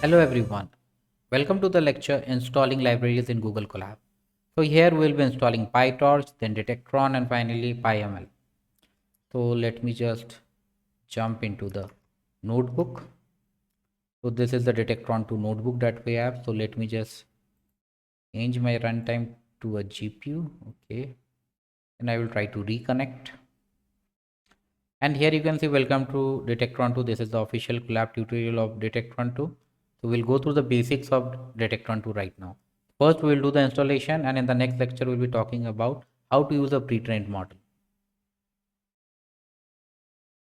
Hello everyone. Welcome to the lecture Installing Libraries in Google Colab. So here we'll be installing PyTorch, then Detectron and finally PyML. So let me just jump into the notebook. So this is the Detectron 2 notebook that we have. So let me just change my runtime to a GPU. Okay. And I will try to reconnect. And here you can see welcome to Detectron 2. This is the official Colab tutorial of Detectron 2. So we'll go through the basics of Detectron 2 right now. First we will do the installation, and in the next lecture we'll be talking about how to use a pre-trained model.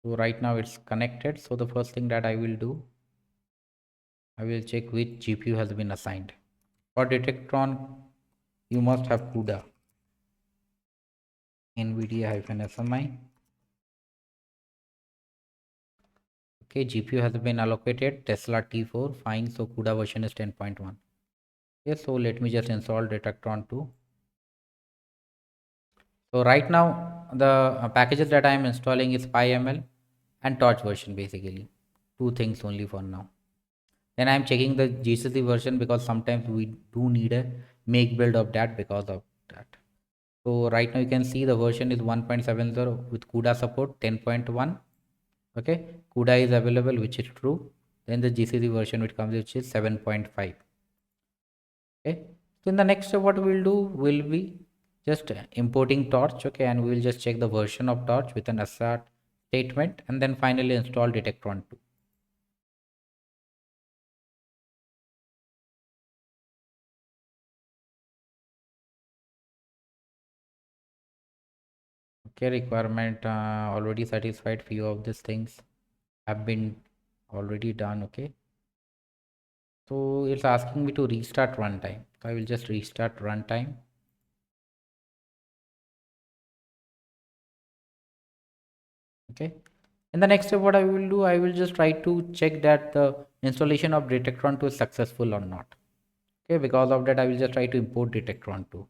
So right now it's connected. So the first thing that I will do, I will check which GPU has been assigned. For Detectron, you must have CUDA, NVIDIA-SMI. Okay, GPU has been allocated Tesla T4, fine. So CUDA version is 10.1. Okay, so let me just install Detectron 2. So right now the packages that I am installing is PyML and Torch version, basically two things only for now. Then I am checking the GCC version because sometimes we do need a make build of that because of that. So right now you can see the version is 1.70 with CUDA support 10.1. Okay, CUDA is available, which is true. Then the GCC version which comes, which is 7.5. Okay, so in the next step what we'll do will be just importing Torch. Okay, and we will just check the version of Torch with an assert statement, and then finally install Detectron 2. Okay, requirement already satisfied. Few of these things have been already done. Okay, so it's asking me to restart runtime. So I will just restart runtime. Okay, in the next step what I will do, I will just try to check that the installation of Detectron 2 is successful or not. Okay, because of that I will just try to import Detectron 2,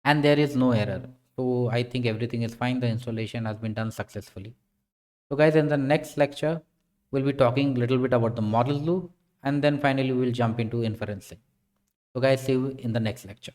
and there is no error. So I think everything is fine. The installation has been done successfully. So guys, in the next lecture we'll be talking a little bit about the model loop, and then finally we'll jump into inferencing. So guys, see you in the next lecture.